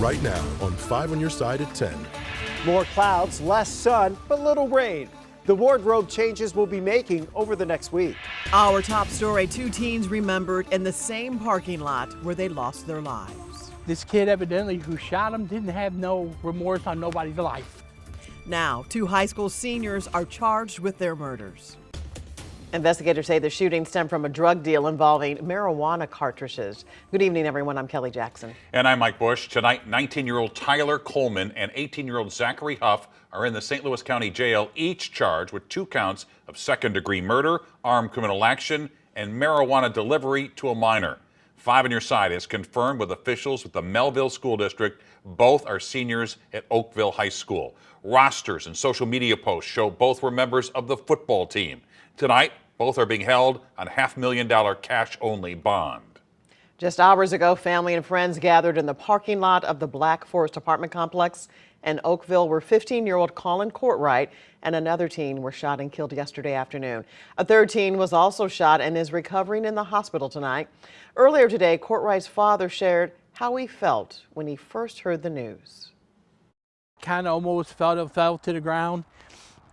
Right now on 5 on your side at 10. More clouds, less sun, but little rain. The wardrobe changes we'll be making over the next week. Our top story, 2 teens remembered in the same parking lot where they lost their lives. This kid evidently who shot him didn't have no remorse on nobody's life. Now, 2 high school seniors are charged with their murders. Investigators say the shooting stemmed from a drug deal involving marijuana cartridges. Good evening, everyone. I'm Kelly Jackson. And I'm Mike Bush. Tonight, 19-year-old Tyler Coleman and 18-year-old Zachary Huff are in the St. Louis County Jail, each charged with 2 counts of second-degree murder, armed criminal action, and marijuana delivery to a minor. 5 on your side is confirmed with officials with the Melville School District. Both are seniors at Oakville High School. Rosters and social media posts show both were members of the football team. Tonight, both are being held on $500,000 cash-only bond. Just hours ago, family and friends gathered in the parking lot of the Black Forest apartment complex in Oakville where 15-year-old Colin Courtwright and another teen were shot and killed yesterday afternoon. A third teen was also shot and is recovering in the hospital tonight. Earlier today, Courtwright's father shared how he felt when he first heard the news. Kind of almost fell to the ground,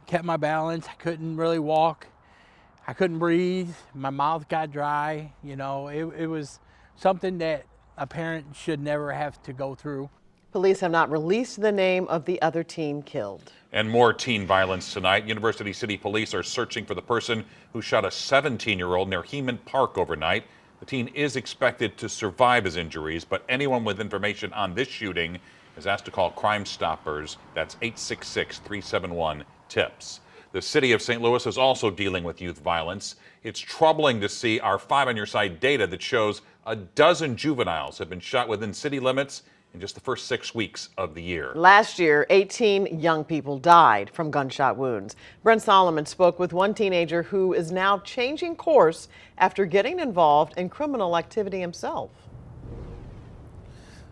kept my balance, I couldn't really walk. I couldn't breathe, my mouth got dry. You know, it was something that a parent should never have to go through. Police have not released the name of the other teen killed. And more teen violence tonight. University City Police are searching for the person who shot a 17-year-old near Heman Park overnight. The teen is expected to survive his injuries, but anyone with information on this shooting is asked to call Crime Stoppers. That's 866-371-TIPS. The city of St. Louis is also dealing with youth violence. It's troubling to see our 5 on your side data that shows a dozen juveniles have been shot within city limits in just the first 6 weeks of the year. Last year, 18 young people died from gunshot wounds. Brent Solomon spoke with one teenager who is now changing course after getting involved in criminal activity himself.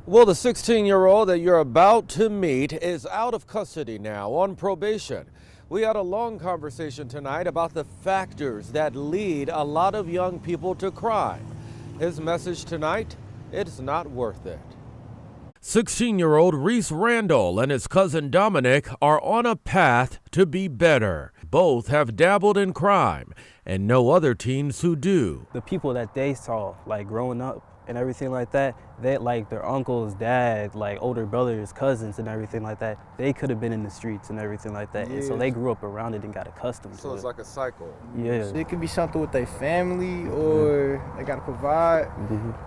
Well, the 16-year-old that you're about to meet is out of custody now on probation. We had a long conversation tonight about the factors that lead a lot of young people to crime. His message tonight, it's not worth it. 16-year-old Reese Randall and his cousin Dominic are on a path to be better. Both have dabbled in crime and know other teens who do. The people that they saw, like growing up and everything like that, they like their uncles, dad, like older brothers, cousins and everything like that, they could have been in the streets and everything like that. Yeah. And so they grew up around it and got accustomed to it. So it's like a cycle. Yeah. So it could be something with their family or they gotta provide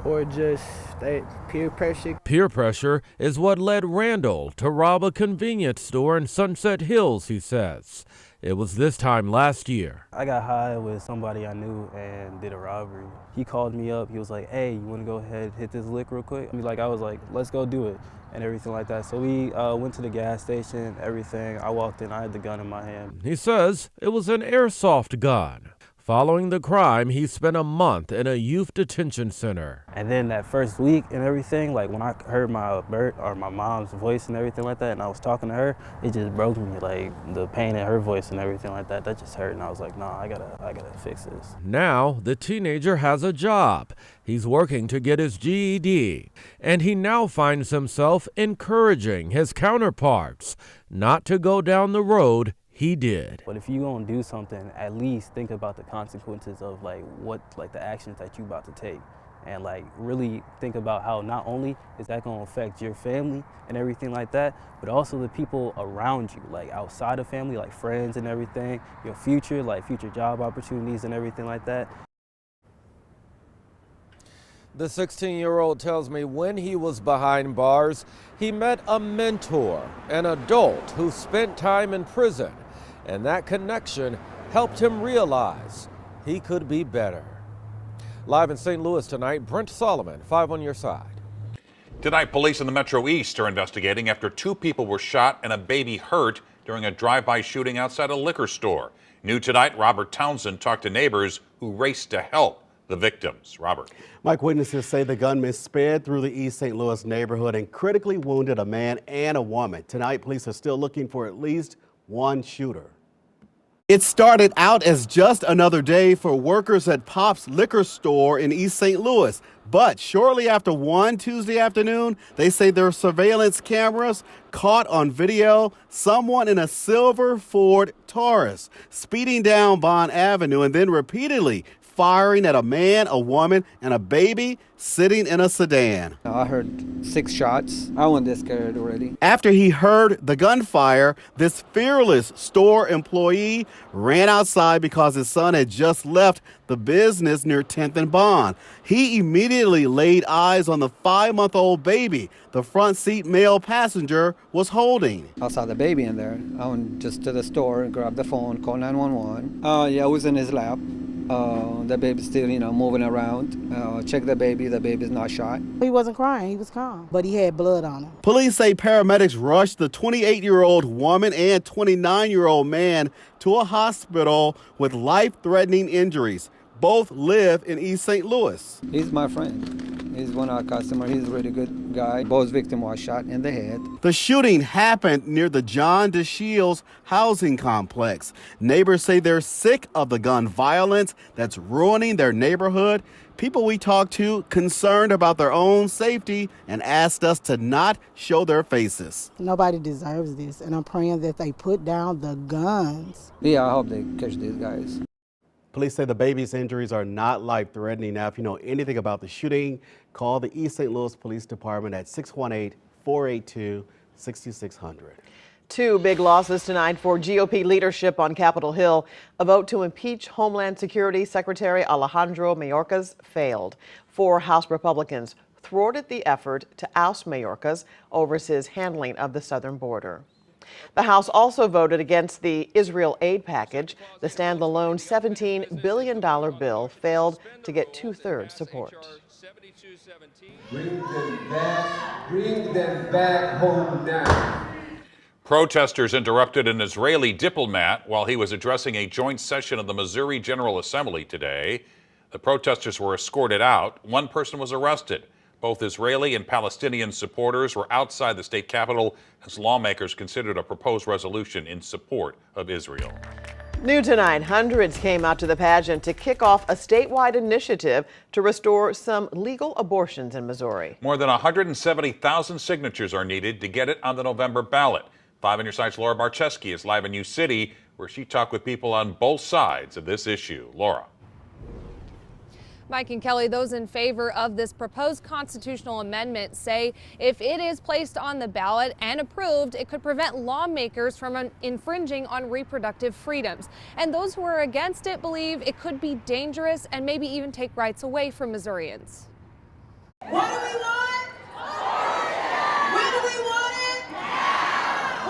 or just they peer pressure. Peer pressure is what led Randall to rob a convenience store in Sunset Hills, he says. It was this time last year. I got high with somebody I knew and did a robbery. He called me up. He was like, hey, you want to go ahead hit this lick real quick? I was like, let's go do it and everything like that. So we went to the gas station, everything. I walked in, I had the gun in my hand. He says it was an airsoft gun. Following the crime, he spent a month in a youth detention center. And then that first week and everything, like when I heard my mom's voice and everything like that, and I was talking to her, it just broke me, like the pain in her voice and everything like that. That just hurt, and I was like, nah, I gotta fix this. Now the teenager has a job. He's working to get his GED, and he now finds himself encouraging his counterparts not to go down the road he did. But if you're gonna do something, at least think about the consequences of like the actions that you about to take. And like really think about how not only is that gonna affect your family and everything like that, but also the people around you, like outside of family, like friends and everything, your future, like future job opportunities and everything like that. The 16-year-old tells me when he was behind bars, he met a mentor, an adult who spent time in prison. And that connection helped him realize he could be better. Live in St. Louis tonight, Brent Solomon, 5 on your side. Tonight, police in the Metro East are investigating after 2 people were shot and a baby hurt during a drive-by shooting outside a liquor store. New tonight, Robert Townsend talked to neighbors who raced to help the victims. Robert. Mike, witnesses say the gunman sped through the East St. Louis neighborhood and critically wounded a man and a woman. Tonight, police are still looking for at least one shooter. It started out as just another day for workers at Pop's liquor store in East St. Louis. But shortly after 1 Tuesday afternoon, they say their surveillance cameras caught on video someone in a silver Ford Taurus speeding down Bond Avenue and then repeatedly firing at a man, a woman, and a baby sitting in a sedan. I heard 6 shots. I wasn't scared already. After he heard the gunfire, this fearless store employee ran outside because his son had just left the business near 10th and Bond. He immediately laid eyes on the 5-month-old baby the front seat male passenger was holding. I saw the baby in there. I went just to the store and grabbed the phone, called 911. Yeah, I was in his lap. The baby's still, moving around. Check the baby's not shot. He wasn't crying, he was calm, but he had blood on him. Police say paramedics rushed the 28-year-old woman and 29-year-old man to a hospital with life-threatening injuries. Both live in East St. Louis. He's my friend. He's one of our customers. He's a really good guy. Both victims were shot in the head. The shooting happened near the John DeShields housing complex. Neighbors say they're sick of the gun violence that's ruining their neighborhood. People we talked to concerned about their own safety and asked us to not show their faces. Nobody deserves this, and I'm praying that they put down the guns. Yeah, I hope they catch these guys. Police say the baby's injuries are not life-threatening. Now, if you know anything about the shooting, call the East St. Louis Police Department at 618-482-6600. 2 big losses tonight for GOP leadership on Capitol Hill. A vote to impeach Homeland Security Secretary Alejandro Mayorkas failed. 4 House Republicans thwarted the effort to oust Mayorkas over his handling of the southern border. The House also voted against the Israel aid package. The standalone $17 billion bill failed to get 2/3 support. Bring them back home now. Protesters interrupted an Israeli diplomat while he was addressing a joint session of the Missouri General Assembly today. The protesters were escorted out. One person was arrested. Both Israeli and Palestinian supporters were outside the state capitol as lawmakers considered a proposed resolution in support of Israel. New tonight, hundreds came out to the pageant to kick off a statewide initiative to restore some legal abortions in Missouri. More than 170,000 signatures are needed to get it on the November ballot. 5 on Your Side's Laura Barczewski is live in New City, where she talked with people on both sides of this issue. Laura. Mike and Kelly, those in favor of this proposed constitutional amendment say if it is placed on the ballot and approved, it could prevent lawmakers from infringing on reproductive freedoms. And those who are against it believe it could be dangerous and maybe even take rights away from Missourians. What do we want? When do we want it?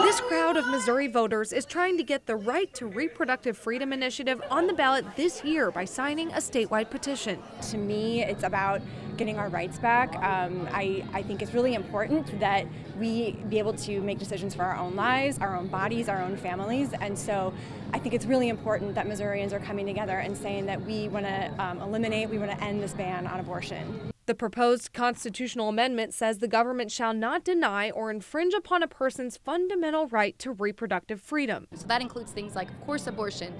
This crowd of Missouri voters is trying to get the Right to Reproductive Freedom initiative on the ballot this year by signing a statewide petition. To me, it's about getting our rights back. I think it's really important that we be able to make decisions for our own lives, our own bodies, our own families. And so I think it's really important that Missourians are coming together and saying that we want to we want to end this ban on abortion. The proposed constitutional amendment says the government shall not deny or infringe upon a person's fundamental right to reproductive freedom. So that includes things like, of course, abortion,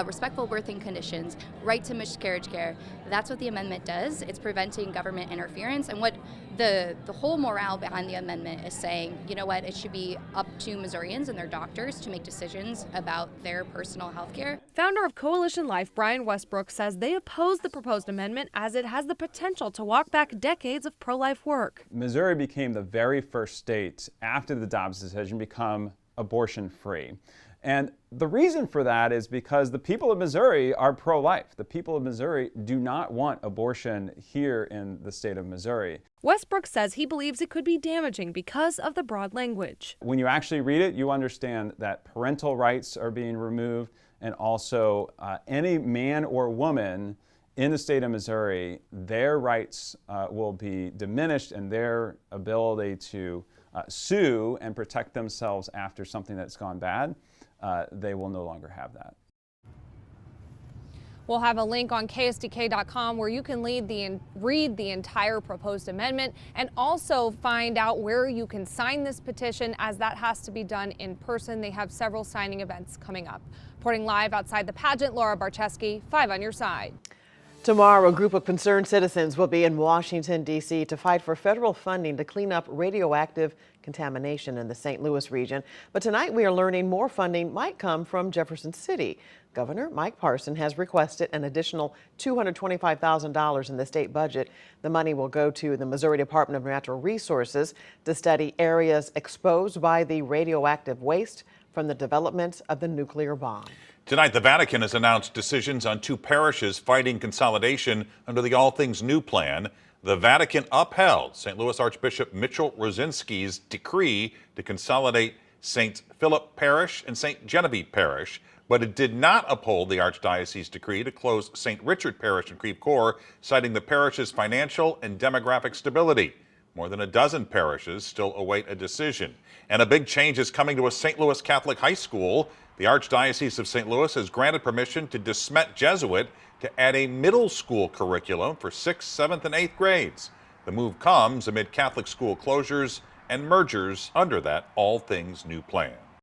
respectful birthing conditions, right to miscarriage care. That's what the amendment does. It's preventing government interference. And what the whole morale behind the amendment is saying, you know what, it should be up to Missourians and their doctors to make decisions about their personal health care. Founder of Coalition Life, Brian Westbrook, says they oppose the proposed amendment as it has the potential to walk back decades of pro-life work. Missouri became the very first state after the Dobbs decision become abortion-free. And the reason for that is because the people of Missouri are pro-life. The people of Missouri do not want abortion here in the state of Missouri. Westbrook says he believes it could be damaging because of the broad language. When you actually read it, you understand that parental rights are being removed, and also any man or woman in the state of Missouri, their rights will be diminished, and their ability to sue and protect themselves after something that's gone bad, they will no longer have that. We'll have a link on ksdk.com where you can read the entire proposed amendment and also find out where you can sign this petition, as that has to be done in person. They have several signing events coming up. Reporting live outside the pageant, Laura Barcheski, 5 on your side. Tomorrow, a group of concerned citizens will be in Washington, D.C. to fight for federal funding to clean up radioactive contamination in the St. Louis region. But tonight we are learning more funding might come from Jefferson City. Governor Mike Parson has requested an additional $225,000 in the state budget. The money will go to the Missouri Department of Natural Resources to study areas exposed by the radioactive waste from the development of the nuclear bomb. Tonight, the Vatican has announced decisions on 2 parishes fighting consolidation under the All Things New plan. The Vatican upheld St. Louis Archbishop Mitchell Rosinski's decree to consolidate St. Philip Parish and St. Genevieve Parish, but it did not uphold the Archdiocese's decree to close St. Richard Parish in Creve Coeur, citing the parish's financial and demographic stability. More than a dozen parishes still await a decision. And a big change is coming to a St. Louis Catholic high school. The Archdiocese of St. Louis has granted permission to De Smet Jesuit to add a middle school curriculum for 6th, 7th, and 8th grades. The move comes amid Catholic school closures and mergers under that All Things New plan.